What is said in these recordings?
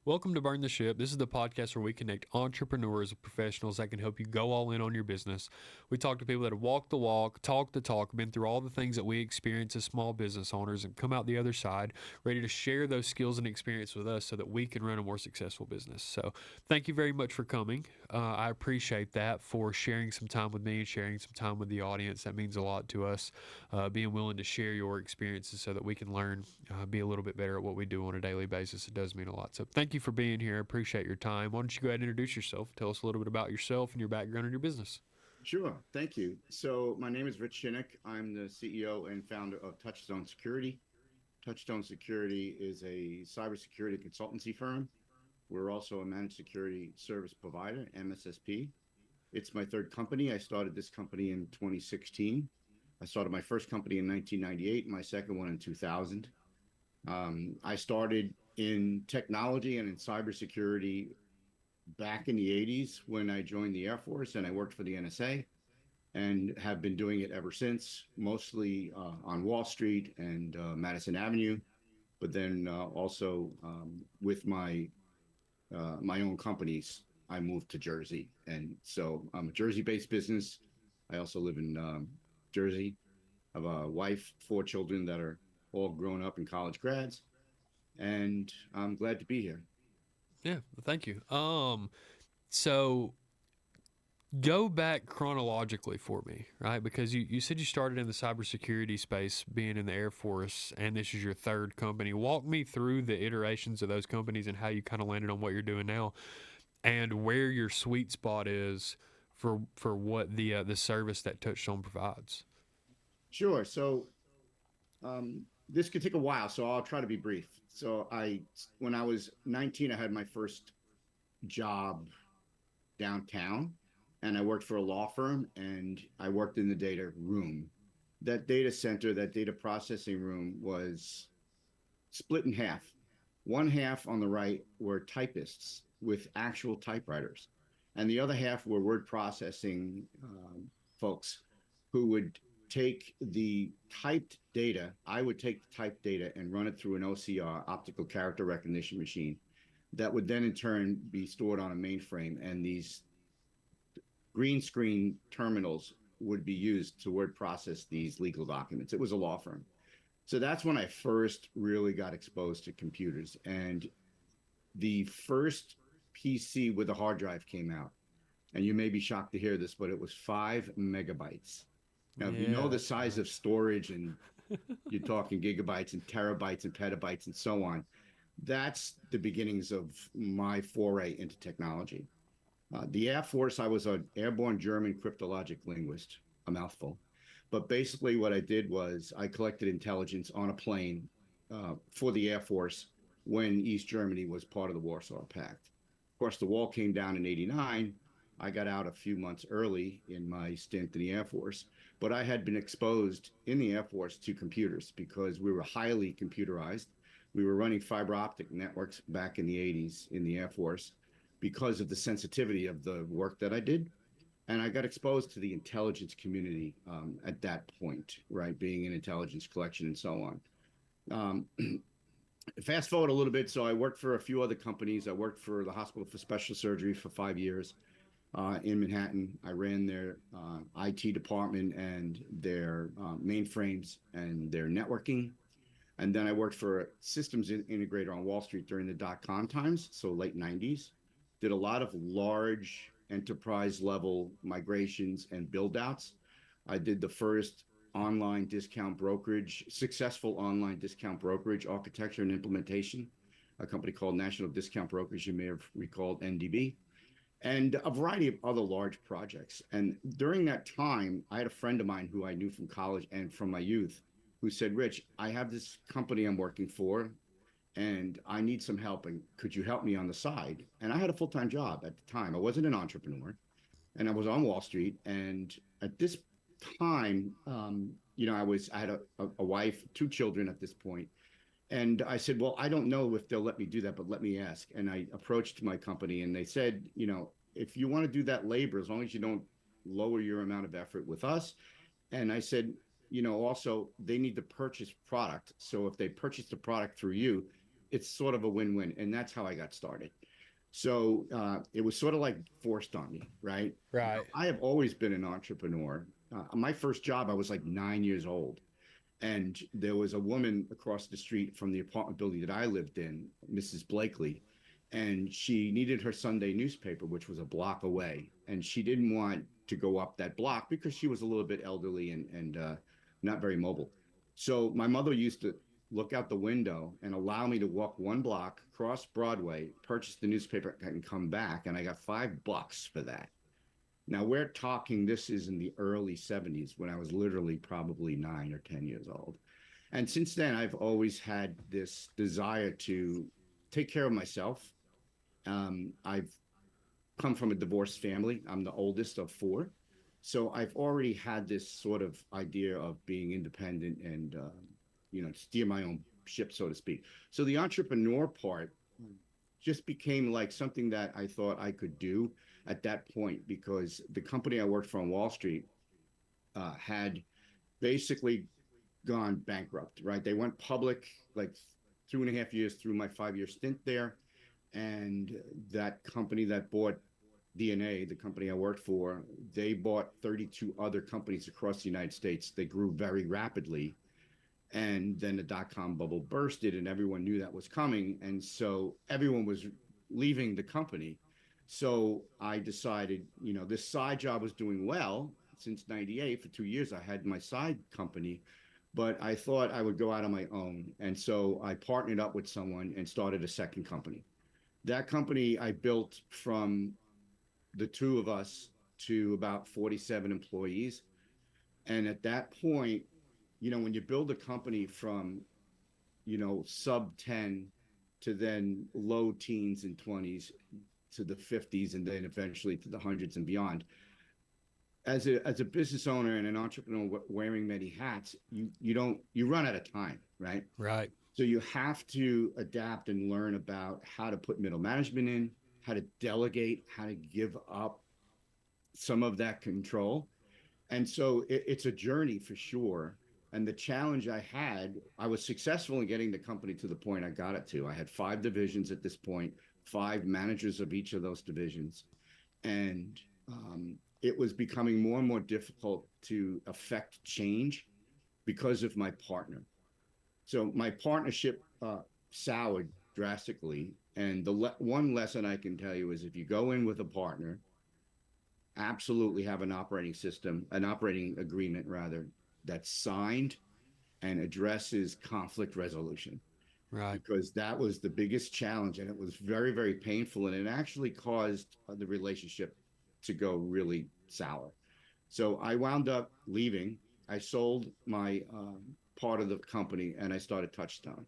Welcome to Burn the Ship. This is the podcast where we connect entrepreneurs with professionals that can help you go all in on your business. We talk to people that have walked the walk, talked the talk, been through all the things that we experience as small business owners, and come out the other side ready to share those skills and experience with us so that we can run a more successful business. So, thank you very much for coming. I appreciate that, for sharing some time with me and sharing some time with the audience. That means a lot to us, being willing to share your experiences so that we can learn, be a little bit better at what we do on a daily basis. It does mean a lot. So thank you for being here. I appreciate your time. Why don't you go ahead and introduce yourself? Tell us a little bit about yourself and your background and your business. Sure. Thank you. So my name is Rich Shinnick. I'm the CEO and founder of Touchstone Security. Touchstone Security is a cybersecurity consultancy firm. We're also a managed security service provider, MSSP. It's my third company. I started this company in 2016. I started my first company in 1998, my second one in 2000. I started in technology and in cybersecurity back in the 80s when I joined the Air Force, and I worked for the NSA and have been doing it ever since, mostly on Wall Street and Madison Avenue, but then also with my own companies. I moved to Jersey, and so I'm a Jersey-based business. I also live in Jersey. I have a wife, four children that are all grown up and college grads, and I'm glad to be here. Yeah, thank you. So go back chronologically for me, right? Because you said you started in the cybersecurity space, being in the Air Force, and this is your third company. Walk me through the iterations of those companies and how you kind of landed on what you're doing now, and where your sweet spot is for what the service that Touchstone provides. Sure. So this could take a while, so I'll try to be brief. When I was 19, I had my first job downtown, and I worked for a law firm, and I worked in the data room. That data center, that data processing room was split in half. One half on the right were typists with actual typewriters, and the other half were word processing folks who would take the typed data. I would take the typed data and run it through an OCR, optical character recognition machine, that would then in turn be stored on a mainframe, and these green screen terminals would be used to word process these legal documents. It was a law firm. So that's when I first really got exposed to computers. And the first PC with a hard drive came out. And you may be shocked to hear this, but it was 5 megabytes. Now, if you Yeah, know the that's size of nice. storage, and you're talking gigabytes and terabytes and petabytes and so on, that's the beginnings of my foray into technology. The Air Force, I was an airborne German cryptologic linguist, a mouthful. But basically, what I did was I collected intelligence on a plane for the Air Force when East Germany was part of the Warsaw Pact. Of course, the wall came down in '89. I got out a few months early in my stint in the Air Force, but I had been exposed in the Air Force to computers because we were highly computerized. We were running fiber optic networks back in the 80s in the Air Force because of the sensitivity of the work that I did. And I got exposed to the intelligence community at that point, right? Being in intelligence collection and so on. Fast forward a little bit. So I worked for a few other companies. I worked for the Hospital for Special Surgery for 5 years in Manhattan. I ran their IT department and their mainframes and their networking. And then I worked for a systems integrator on Wall Street during the dot-com times, so late 90s. Did a lot of large enterprise level migrations and build outs. I did the first online discount brokerage, successful online discount brokerage architecture and implementation, a company called National Discount Brokers. You may have recalled NDB, and a variety of other large projects. And during that time, I had a friend of mine who I knew from college and from my youth who said, Rich, I have this company I'm working for, and I need some help. And could you help me on the side? And I had a full-time job at the time. I wasn't an entrepreneur, and I was on Wall Street. And at this time, I had a wife, two children at this point. And I said, well, I don't know if they'll let me do that, but let me ask. And I approached my company, and they said, if you want to do that labor, as long as you don't lower your amount of effort with us. And I said, also, they need to purchase product. So if they purchase the product through you, it's sort of a win-win, and that's how I got started. So it was sort of like forced on me, right? Now, Right. I have always been an entrepreneur. My first job, I was like 9 years old. And there was a woman across the street from the apartment building that I lived in, Mrs. Blakely, and she needed her Sunday newspaper, which was a block away. And she didn't want to go up that block because she was a little bit elderly and not very mobile. So my mother used to look out the window and allow me to walk one block across Broadway, purchase the newspaper, and come back. And I got $5 for that. Now we're talking, this is in the early 70s when I was literally probably 9 or 10 years old. And since then, I've always had this desire to take care of myself. I've come from a divorced family. I'm the oldest of four. So I've already had this sort of idea of being independent and, steer my own ship, so to speak. So the entrepreneur part just became like something that I thought I could do at that point because the company I worked for on Wall Street had basically gone bankrupt, right? They went public like 2.5 years through my 5 year stint there. And that company that bought DNA, the company I worked for, they bought 32 other companies across the United States. They grew very rapidly. And then the dot-com bubble bursted and everyone knew that was coming. And so everyone was leaving the company. So I decided, this side job was doing well since 98. For 2 years, I had my side company, but I thought I would go out on my own. And so I partnered up with someone and started a second company. That company I built from the two of us to about 47 employees. And at that point, when you build a company from, sub 10 to then low teens and 20s to the 50s and then eventually to the hundreds and beyond, as a business owner and an entrepreneur wearing many hats, you run out of time, right? Right. So you have to adapt and learn about how to put middle management in, how to delegate, how to give up some of that control. And so it's a journey for sure. And the challenge I was successful in getting the company to the point I got it to. I had 5 divisions at this point, 5 managers of each of those divisions. And it was becoming more and more difficult to affect change because of my partner. So my partnership soured drastically. And the one lesson I can tell you is if you go in with a partner, absolutely have an operating agreement rather, that's signed and addresses conflict resolution. Right. Because that was the biggest challenge and it was very, very painful. And it actually caused the relationship to go really sour. So I wound up leaving. I sold my part of the company and I started Touchstone.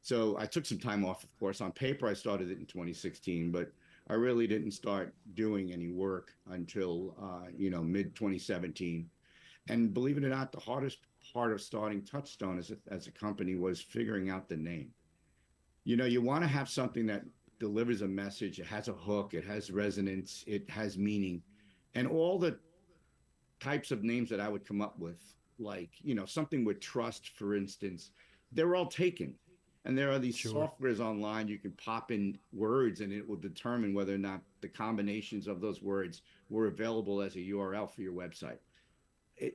So I took some time off, of course. On paper, I started it in 2016, but I really didn't start doing any work until, mid 2017. And believe it or not, the hardest part of starting Touchstone as a company was figuring out the name. You want to have something that delivers a message. It has a hook. It has resonance. It has meaning. And all the types of names that I would come up with, like, something with trust, for instance, they're all taken. And there are these Sure. softwares online, you can pop in words and it will determine whether or not the combinations of those words were available as a URL for your website.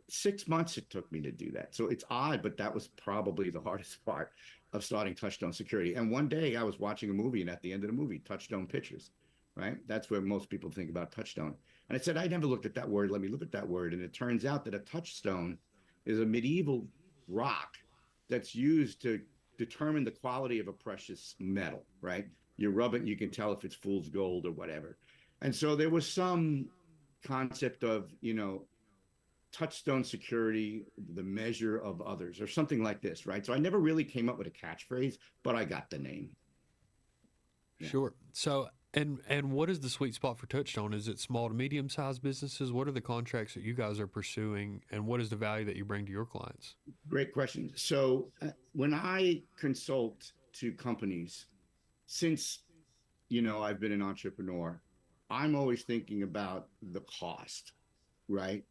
6 months it took me to do that. So it's odd, but that was probably the hardest part of starting Touchstone Security. And one day I was watching a movie, and at the end of the movie, Touchstone Pictures, right? That's where most people think about Touchstone. And I said, I never looked at that word. Let me look at that word. And it turns out that a touchstone is a medieval rock that's used to determine the quality of a precious metal, right? You rub it and you can tell if it's fool's gold or whatever. And so there was some concept of, touchstone security, the measure of others, or something like this, right? So I never really came up with a catchphrase, but I got the name. Yeah. Sure. So, and what is the sweet spot for Touchstone? Is it small to medium sized businesses? What are the contracts that you guys are pursuing, and what is the value that you bring to your clients? Great question. So when I consult to companies, since, I've been an entrepreneur, I'm always thinking about the cost, right?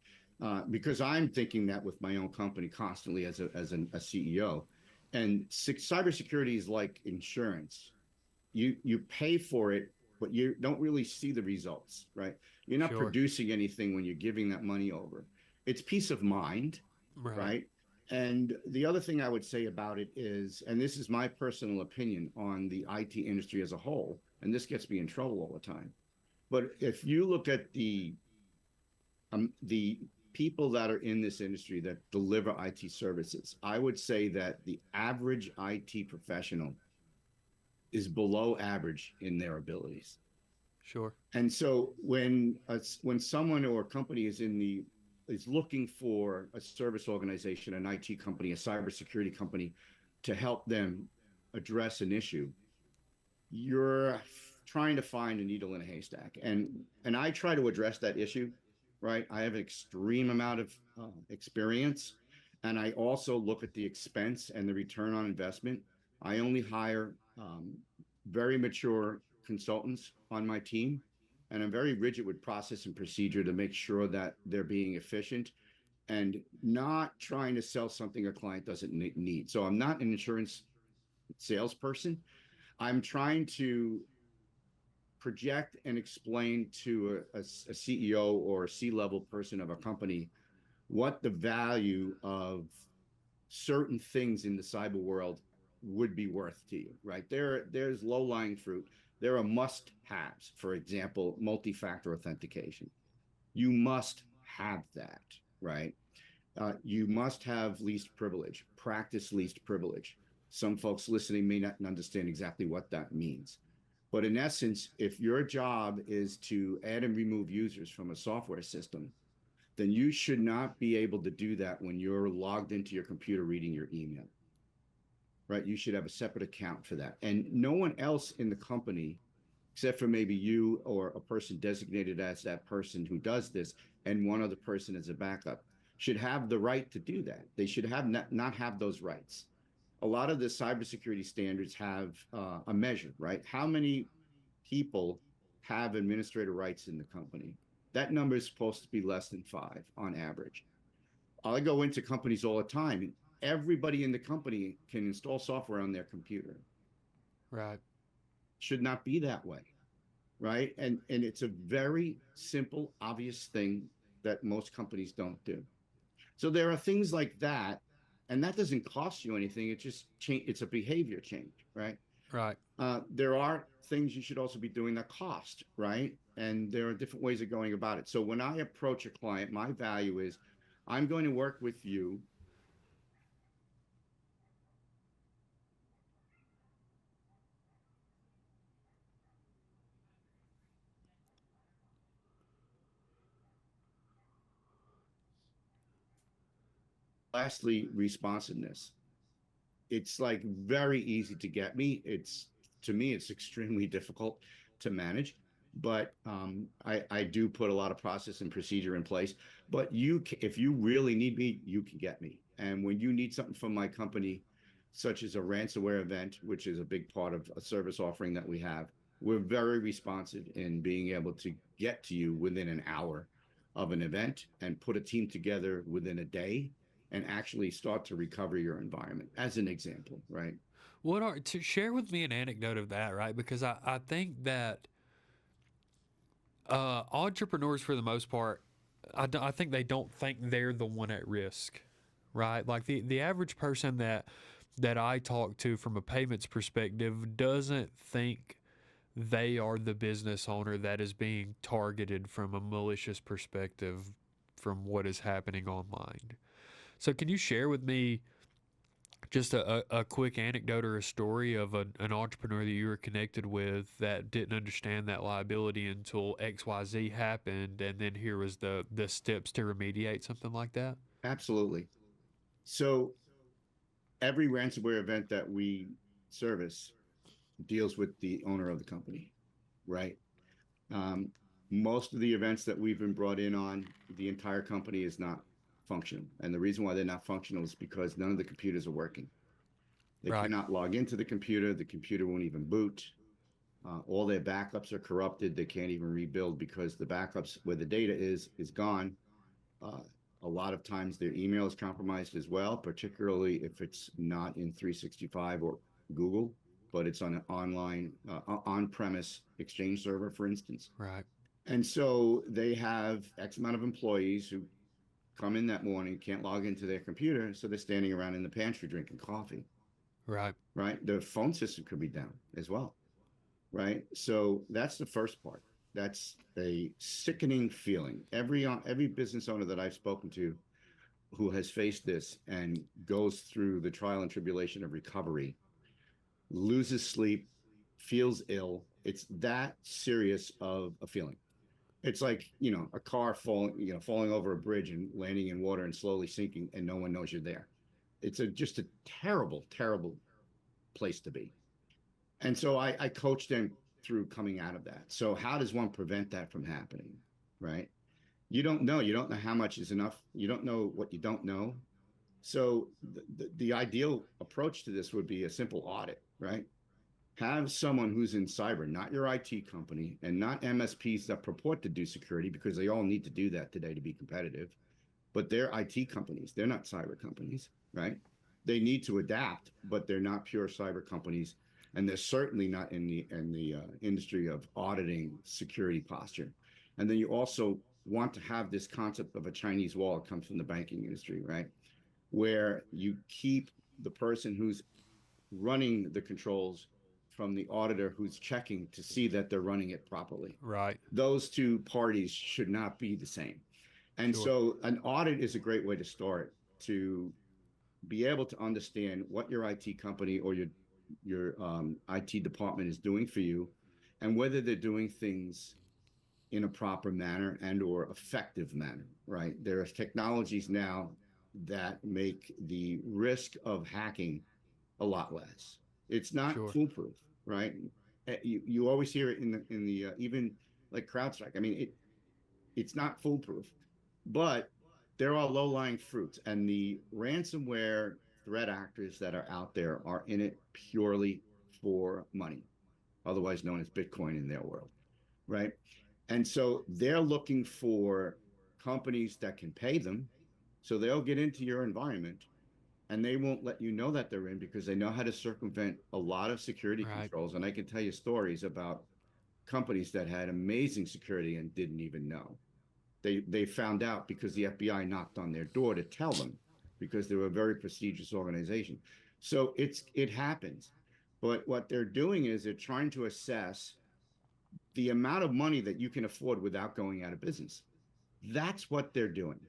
Because I'm thinking that with my own company constantly as a CEO. And cybersecurity is like insurance. You pay for it, but you don't really see the results, right? You're not Sure. producing anything when you're giving that money over. It's peace of mind, Right. right? And the other thing I would say about it is, and this is my personal opinion on the IT industry as a whole, and this gets me in trouble all the time. But if you look at the people that are in this industry that deliver IT services, I would say that the average IT professional is below average in their abilities. Sure. And so when someone or a company is looking for a service organization, an IT company, a cybersecurity company to help them address an issue, you're trying to find a needle in a haystack. And I try to address that issue, right? I have an extreme amount of experience, and I also look at the expense and the return on investment. I only hire very mature consultants on my team, and I'm very rigid with process and procedure to make sure that they're being efficient and not trying to sell something a client doesn't need. So I'm not an insurance salesperson. I'm trying to project and explain to a CEO or a C-level person of a company what the value of certain things in the cyber world would be worth to you, right? There's low-lying fruit. There are must-haves. For example, multi-factor authentication. You must have that, right? You must have least privilege, practice least privilege. Some folks listening may not understand exactly what that means. But in essence, if your job is to add and remove users from a software system, then you should not be able to do that when you're logged into your computer reading your email, right? You should have a separate account for that. And no one else in the company, except for maybe you or a person designated as that person who does this, and one other person as a backup, should have the right to do that. They should have not have those rights. A lot of the cybersecurity standards have a measure, right? How many people have administrator rights in the company? That number is supposed to be less than 5 on average. I go into companies all the time. Everybody in the company can install software on their computer. Right. Should not be that way, right? And it's a very simple, obvious thing that most companies don't do. So there are things like that, and that doesn't cost you anything. It just change. It's a behavior change, right? Right. There are things you should also be doing that cost, right? And there are different ways of going about it. So when I approach a client, my value is I'm going to work with you. Lastly, responsiveness. It's like very easy to get me. It's to me, it's extremely difficult to manage, but I do put a lot of process and procedure in place. But if you really need me, you can get me. And when you need something from my company, such as a ransomware event, which is a big part of a service offering that we have, we're very responsive in being able to get to you within an hour of an event and put a team together within a day and actually start to recover your environment, as an example, right? What are to share with me an anecdote of that, right? Because I think that entrepreneurs, for the most part, I think they don't think they're the one at risk, right? Like the average person that I talk to from a payments perspective doesn't think they are the business owner that is being targeted from a malicious perspective from what is happening online. So, can you share with me just a quick anecdote or a story of an entrepreneur that you were connected with that didn't understand that liability until XYZ happened, and then here was the steps to remediate something like that? Absolutely. So every ransomware event that we service deals with the owner of the company, right? Um, Most of the events that we've been brought in on, the entire company is not functional. And the reason why they're not functional is because none of the computers are working. They Right. cannot log into the computer won't even boot. All their backups are corrupted. They can't even rebuild because the backups where the data is gone. Uh, A lot of times their email is compromised as well, particularly if it's not in 365 or Google, but it's on an online, on-premise Exchange server, for instance. Right. And so they have X amount of employees who come in that morning, can't log into their computer, so they're standing around in the pantry drinking coffee, Right. right? The phone system could be down as well, right? So that's the first part. That's a sickening feeling. Every business owner that I've spoken to who has faced this and goes through the trial and tribulation of recovery loses sleep, feels ill. It's that serious of a feeling. It's like, a car falling over a bridge and landing in water and slowly sinking, and no one knows you're there. It's just a terrible, terrible place to be. And so I coach them through coming out of that. So how does one prevent that from happening, right? You don't know. You don't know how much is enough. You don't know what you don't know. So the ideal approach to this would be a simple audit, right? Have someone who's in cyber, not your IT company, and not MSPs that purport to do security, because they all need to do that today to be competitive, but they're IT companies. They're not cyber companies, right? They need to adapt, but they're not pure cyber companies, and they're certainly not in the industry of auditing security posture. And then you also want to have this concept of a Chinese wall. It comes from the banking industry, right? Where you keep the person who's running the controls from the auditor who's checking to see that they're running it properly. Right. Those two parties should not be the same. And Sure. so an audit is a great way to start, to be able to understand what your IT company or your IT department is doing for you, and whether they're doing things in a proper manner and or effective manner, right? There are technologies now that make the risk of hacking a lot less. It's not Sure. foolproof, right? You always hear it in the even like CrowdStrike. I mean, it's not foolproof, but there are low-lying fruits, and the ransomware threat actors that are out there are in it purely for money, otherwise known as Bitcoin in their world, right? And so they're looking for companies that can pay them. So they'll get into your environment and they won't let you know that they're in, because they know how to circumvent a lot of security Right. controls. And I can tell you stories about companies that had amazing security and didn't even know. They found out because the FBI knocked on their door to tell them, because they were a very prestigious organization. So it happens. But what they're doing is they're trying to assess the amount of money that you can afford without going out of business. That's what they're doing.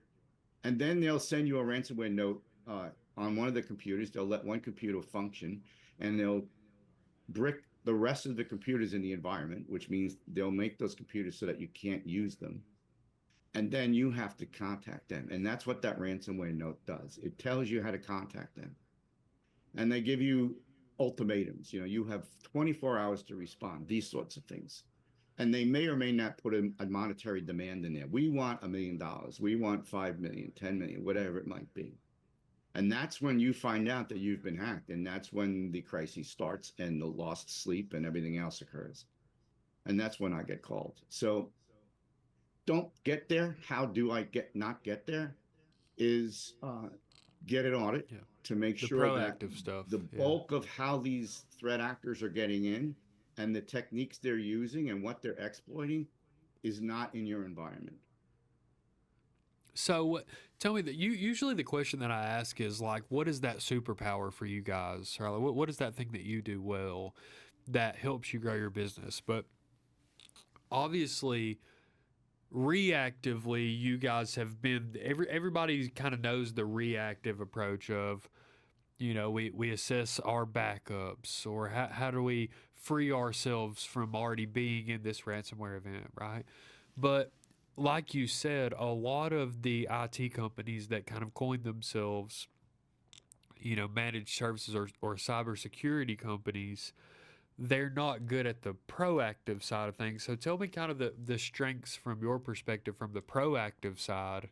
And then they'll send you a ransomware note on one of the computers. They'll let one computer function, and they'll brick the rest of the computers in the environment, which means they'll make those computers so that you can't use them. And then you have to contact them. And that's what that ransomware note does. It tells you how to contact them. And they give you ultimatums. You have 24 hours to respond, these sorts of things. And they may or may not put a monetary demand in there. We want $1 million. We want 5 million, 10 million, whatever it might be. And that's when you find out that you've been hacked. And that's when the crisis starts and the lost sleep and everything else occurs. And that's when I get called. So don't get there. How do I not get there? Is get an audit to make The sure that proactive stuff. the bulk of how these threat actors are getting in and the techniques they're using and what they're exploiting is not in your environment. So tell me that usually the question that I ask is like, what is that superpower for you guys? Or like, what is that thing that you do well that helps you grow your business? But obviously, reactively, you guys have been everybody kind of knows the reactive approach of, we assess our backups, or how do we free ourselves from already being in this ransomware event, right? But like you said, a lot of the IT companies that kind of coined themselves, managed services or cybersecurity companies, they're not good at the proactive side of things. So tell me kind of the strengths from your perspective from the proactive side,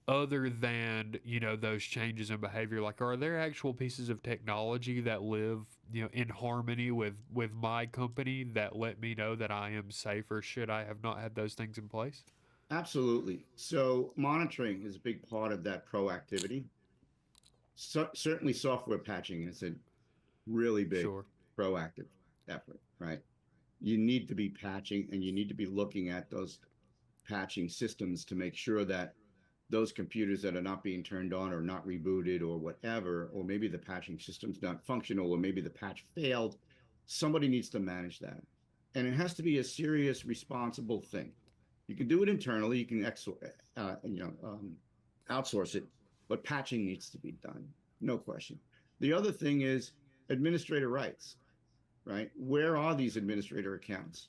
other than, those changes in behavior. Like, are there actual pieces of technology that live, in harmony with my company that let me know that I am safer should I have not had those things in place? Absolutely. So monitoring is a big part of that proactivity. Certainly software patching is a really big Sure. proactive effort, right? You need to be patching and you need to be looking at those patching systems to make sure that those computers that are not being turned on or not rebooted or whatever, or maybe the patching system's not functional, or maybe the patch failed, somebody needs to manage that. And it has to be a serious, responsible thing. You can do it internally, you can outsource it, but patching needs to be done, no question. The other thing is administrator rights, right? Where are these administrator accounts?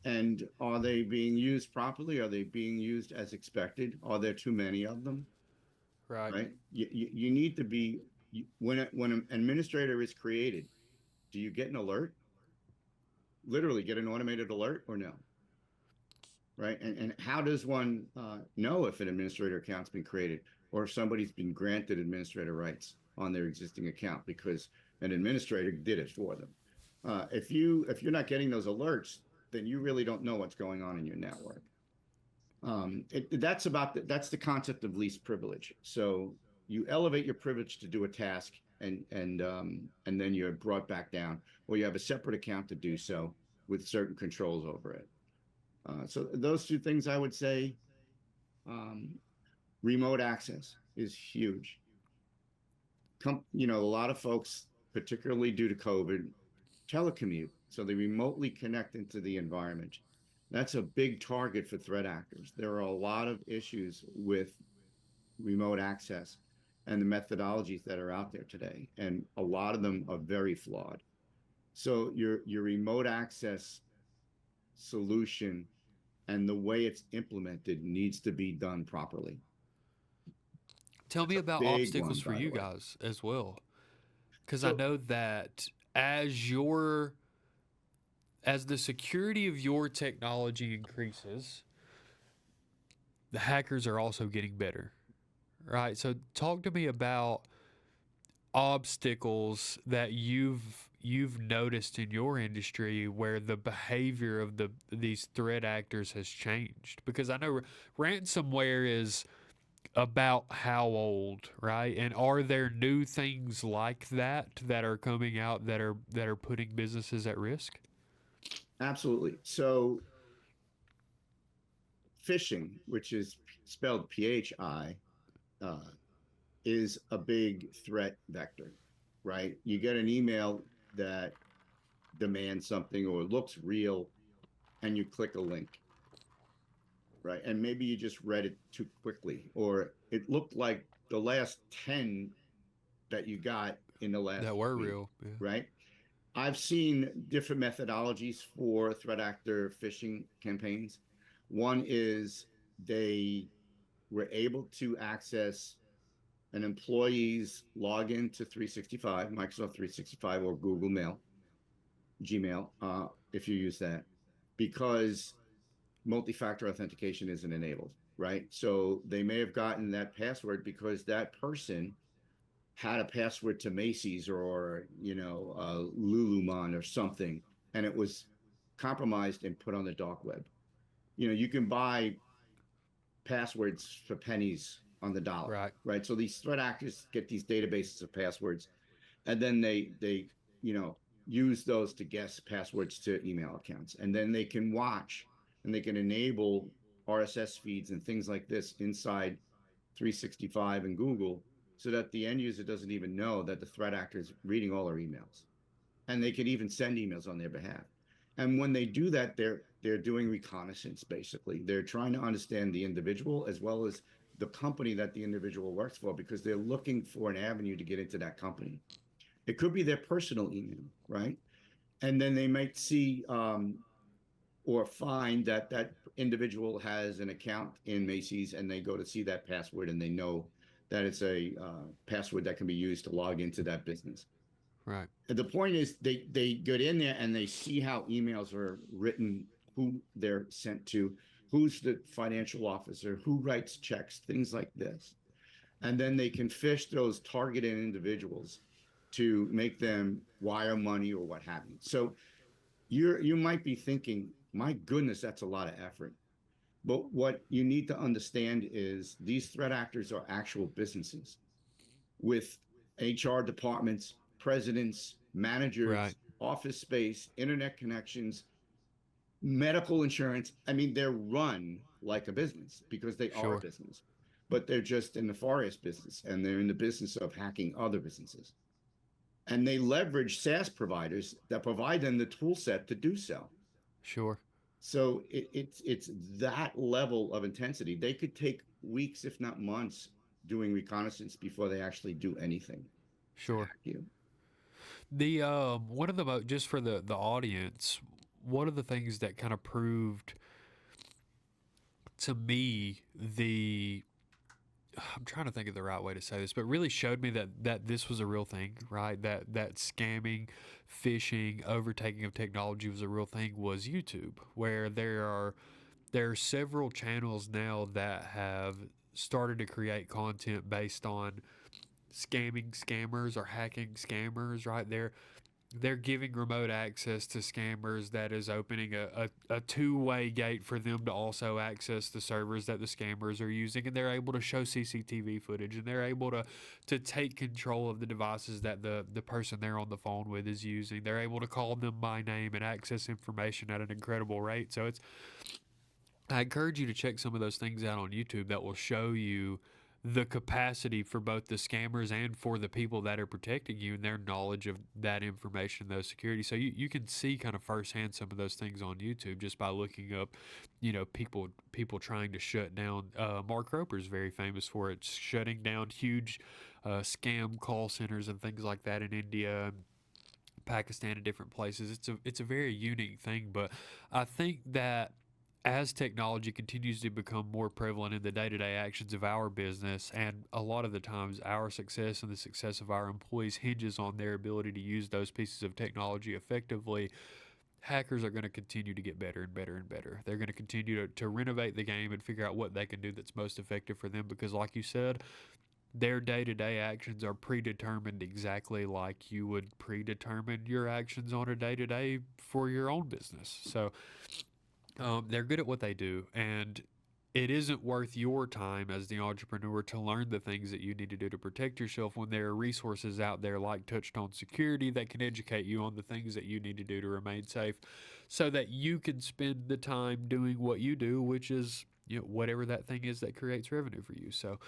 And are they being used properly? Are they being used as expected? Are there too many of them? Right. Right? You need to be when an administrator is created, do you get an alert? Literally get an automated alert or no? Right? And how does one know if an administrator account's been created or if somebody's been granted administrator rights on their existing account because an administrator did it for them? If you're not getting those alerts, then you really don't know what's going on in your network. That's the concept of least privilege. So you elevate your privilege to do a task, and then you're brought back down, or you have a separate account to do so with certain controls over it. So those two things I would say. Um, Remote access is huge. A lot of folks, particularly due to COVID, telecommute, so they remotely connect into the environment. That's a big target for threat actors. There are a lot of issues with remote access and the methodologies that are out there today, and a lot of them are very flawed. So your remote access solution and the way it's implemented needs to be done properly. Tell That's me a about big obstacles one, for by the you way. guys as well. Because I So know that as your as the security of your technology increases, the hackers are also getting better, right? So talk to me about obstacles that you've noticed in your industry where the behavior of these threat actors has changed, because I know ransomware is about how old, right? And are there new things like that that are coming out that are putting businesses at risk? absolutely. So phishing, which is spelled PHI, uh, is a big threat vector, right? You get an email that demands something or looks real, and you click a link, right? And maybe you just read it too quickly, or it looked like the last 10 that you got in the last That were week, real, yeah. right? I've seen different methodologies for threat actor phishing campaigns. One is they were able to access an employee's login to 365, Microsoft 365, or Google Mail, Gmail, if you use that, because multi-factor authentication isn't enabled, right? So they may have gotten that password because that person had a password to Macy's or Lululemon or something, and it was compromised and put on the dark web. You can buy passwords for pennies on the dollar, Right. right? So these threat actors get these databases of passwords, and then they you know use those to guess passwords to email accounts, and then they can watch and they can enable RSS feeds and things like this inside 365 and Google, so that the end user doesn't even know that the threat actor is reading all their emails, and they could even send emails on their behalf. And when they do that, they're doing reconnaissance. Basically, they're trying to understand the individual as well as the company that the individual works for, because they're looking for an avenue to get into that company. It could be their personal email, right? And then they might see or find that that individual has an account in Macy's, and they go to see that password, and they know that it's a password that can be used to log into that business. Right. And the point is, they get in there and they see how emails are written, who they're sent to, who's the financial officer, who writes checks, things like this, and then they can fish those targeted individuals to make them wire money or what have you. So you might be thinking, my goodness, that's a lot of effort. But what you need to understand is these threat actors are actual businesses with HR departments, presidents, Right. managers, office space, internet connections, medical insurance. I mean, they're run like a business because they are a Sure. business, but they're just a nefarious business and they're in the business of hacking other businesses. And they leverage SaaS providers that provide them the tool set to do so. Sure. So it's that level of intensity. They could take weeks, if not months, doing reconnaissance before they actually do anything to Sure. hack you. The one of the just for the audience, one of the things that kind of proved to me the I'm trying to think of the right way to say this, but really showed me that this was a real thing, right? That scamming, phishing, overtaking of technology was a real thing was YouTube, where there are several channels now that have started to create content based on scamming scammers or hacking scammers, right? They're giving remote access to scammers that is opening a two-way gate for them to also access the servers that the scammers are using, and they're able to show CCTV footage, and they're able to take control of the devices that the person they're on the phone with is using. They're able to call them by name and access information at an incredible rate. So I encourage you to check some of those things out on YouTube that will show you the capacity for both the scammers and for the people that are protecting you and their knowledge of that information, those security. So you can see kind of firsthand some of those things on YouTube just by looking up, people trying to shut down. Mark Roper is very famous for it, shutting down huge scam call centers and things like that in India. Pakistan and different places. It's a very unique thing, but I think that as technology continues to become more prevalent in the day-to-day actions of our business, and a lot of the times our success and the success of our employees hinges on their ability to use those pieces of technology effectively, hackers are going to continue to get better and better and better. They're going to continue to renovate the game and figure out what they can do that's most effective for them because, like you said, their day-to-day actions are predetermined exactly like you would predetermine your actions on a day-to-day for your own business. So they're good at what they do, and it isn't worth your time as the entrepreneur to learn the things that you need to do to protect yourself when there are resources out there like Touchstone Security that can educate you on the things that you need to do to remain safe so that you can spend the time doing what you do, which is whatever that thing is that creates revenue for you. So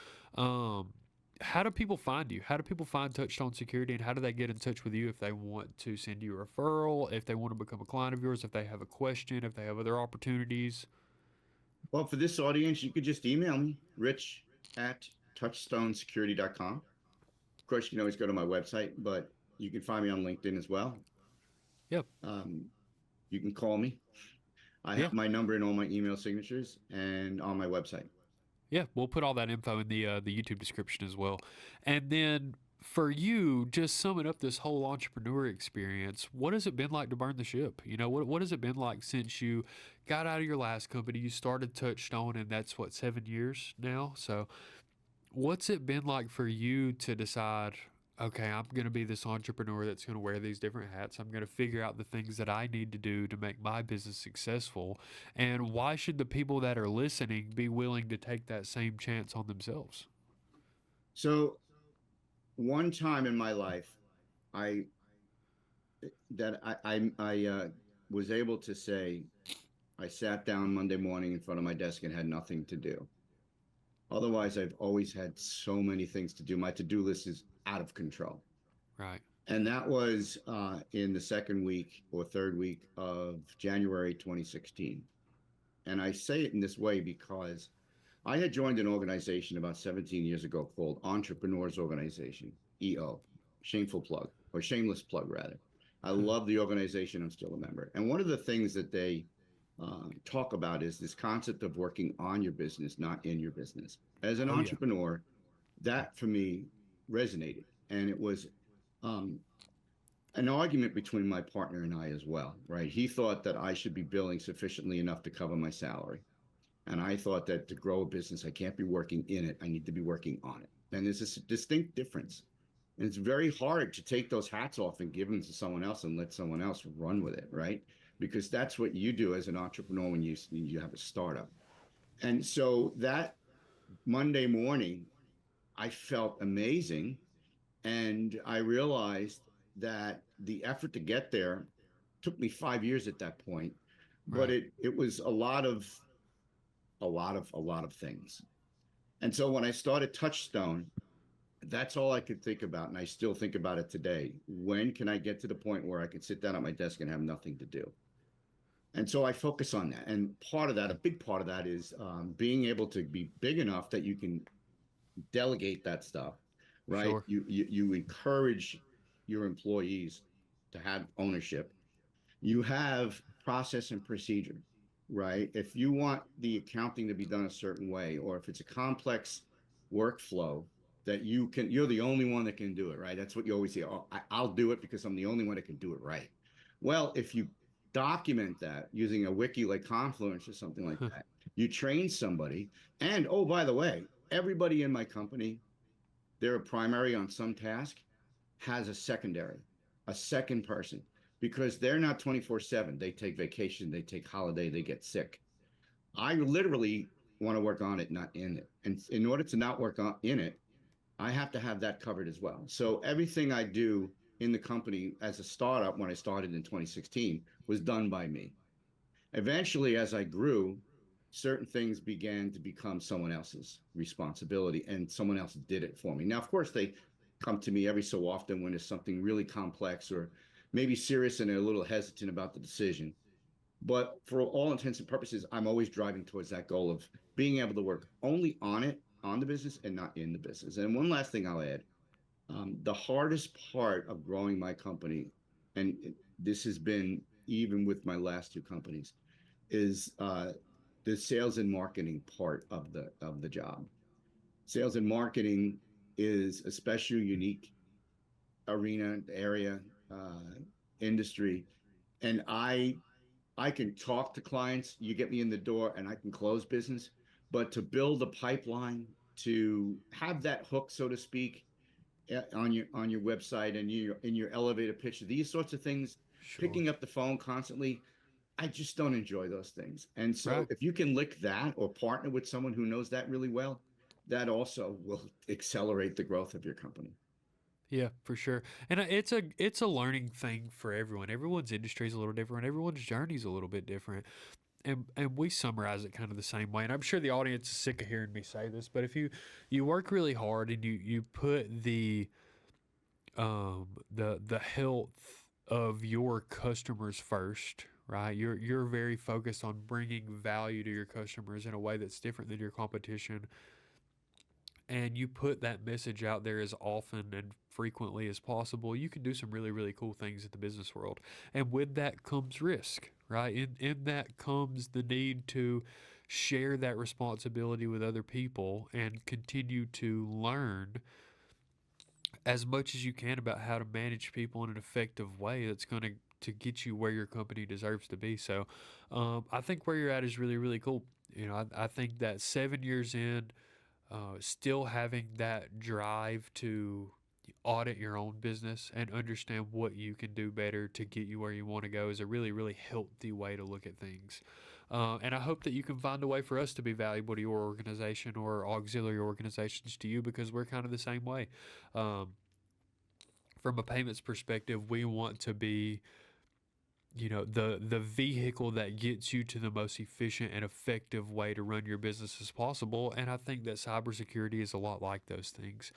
how do people find you? How do people find Touchstone Security, and how do they get in touch with you if they want to send you a referral, if they want to become a client of yours, if they have a question, if they have other opportunities? Well, for this audience, you could just email me, rich@touchstonesecurity.com. Of course, you can always go to my website, but you can find me on LinkedIn as well. Yep. You can call me. I Yeah. have my number in all my email signatures and on my website. Yeah. We'll put all that info in the YouTube description as well. And then for you, just summing up this whole entrepreneur experience, what has it been like to burn the ship? What has it been like since you got out of your last company? You started Touchstone, and that's what, 7 years now? So what's it been like for you to decide, okay, I'm going to be this entrepreneur that's going to wear these different hats. I'm going to figure out the things that I need to do to make my business successful. And why should the people that are listening be willing to take that same chance on themselves? So one time in my life, I was able to say I sat down Monday morning in front of my desk and had nothing to do. Otherwise, I've always had so many things to do. My to-do list is out of control. Right. And that was in the second week or third week of January 2016. And I say it in this way because I had joined an organization about 17 years ago called Entrepreneurs Organization, EO, shameful plug, or shameless plug, rather. I love the organization. I'm still a member. And one of the things that they talk about is this concept of working on your business, not in your business. As an Oh, yeah. entrepreneur, that for me resonated. And it was an argument between my partner and I as well, right? He thought that I should be billing sufficiently enough to cover my salary. And I thought that to grow a business, I can't be working in it. I need to be working on it. And there's this distinct difference. And it's very hard to take those hats off and give them to someone else and let someone else run with it, right? Because that's what you do as an entrepreneur when you have a startup. And so that Monday morning, I felt amazing. And I realized that the effort to get there took me 5 years at that point, but Right. it was a lot of things. And so when I started Touchstone, that's all I could think about. And I still think about it today. When can I get to the point where I can sit down at my desk and have nothing to do? And so I focus on that. And part of that, a big part of that is being able to be big enough that you can delegate that stuff, right? Sure. You encourage your employees to have ownership. You have process and procedure, right? If you want the accounting to be done a certain way, or if it's a complex workflow that you're the only one that can do it, right? That's what you always say. Oh, I'll do it because I'm the only one that can do it right. Well, if you document that using a wiki like Confluence or something like that, you train somebody. And oh, by the way, everybody in my company, they're a primary on some task, has a secondary, a second person, because they're not 24/7. They take vacation, they take holiday, they get sick. I literally want to work on it, not in it. And in order to not work in it, I have to have that covered as well. So everything I do in the company as a startup when I started in 2016 was done by me. Eventually, as I grew, certain things began to become someone else's responsibility, and someone else did it for me. Now, of course, they come to me every so often when there's something really complex or maybe serious and they're a little hesitant about the decision. But for all intents and purposes, I'm always driving towards that goal of being able to work only on it, on the business, and not in the business. And one last thing I'll add, the hardest part of growing my company, and this has been even with my last two companies, is the sales and marketing part of the job. Sales and marketing is a special, unique arena, area, industry, and I can talk to clients. You get me in the door, and I can close business. But to build a pipeline, to have that hook, so to speak, on your website and in your elevator pitch, these sorts of things, Sure. picking up the phone constantly, I just don't enjoy those things. And so Right. if you can lick that or partner with someone who knows that really well, that also will accelerate the growth of your company. Yeah, for sure. And it's a learning thing for everyone. Everyone's industry is a little different. Everyone's journey is a little bit different. And we summarize it kind of the same way. And I'm sure the audience is sick of hearing me say this, but if you work really hard and you put the health of your customers first, right? You're very focused on bringing value to your customers in a way that's different than your competition, and you put that message out there as often and frequently as possible, you can do some really, really cool things in the business world. And with that comes risk, right? In that comes the need to share that responsibility with other people and continue to learn as much as you can about how to manage people in an effective way that's going to get you where your company deserves to be. So I think where you're at is really, really cool. I think that 7 years in, still having that drive to audit your own business and understand what you can do better to get you where you want to go is a really, really healthy way to look at things. And I hope that you can find a way for us to be valuable to your organization or auxiliary organizations to you, because we're kind of the same way. Um, from a payments perspective, we want to be the vehicle that gets you to the most efficient and effective way to run your business as possible. And I think that cybersecurity is a lot like those things.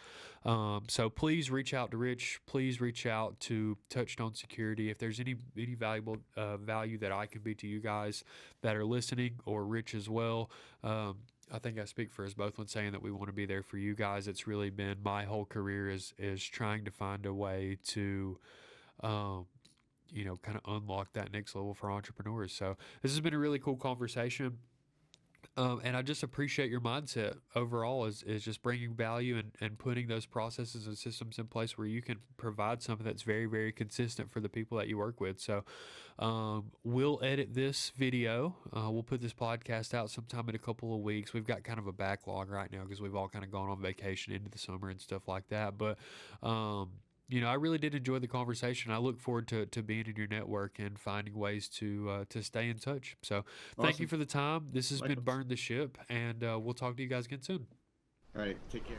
So please reach out to Rich. Please reach out to Touchstone Security if there's any valuable value that I can be to you guys that are listening, or Rich as well. I think I speak for us both when saying that we want to be there for you guys. It's really been my whole career is trying to find a way to um, kind of unlock that next level for entrepreneurs. So this has been a really cool conversation. And I just appreciate your mindset overall is just bringing value and putting those processes and systems in place where you can provide something that's very, very consistent for the people that you work with. So we'll edit this video. We'll put this podcast out sometime in a couple of weeks. We've got kind of a backlog right now because we've all kind of gone on vacation into the summer and stuff like that. But I really did enjoy the conversation. I look forward to being in your network and finding ways to stay in touch. So thank you Awesome. for the time. This has been Likewise. Burn the Ship, and we'll talk to you guys again soon. All right. Take care.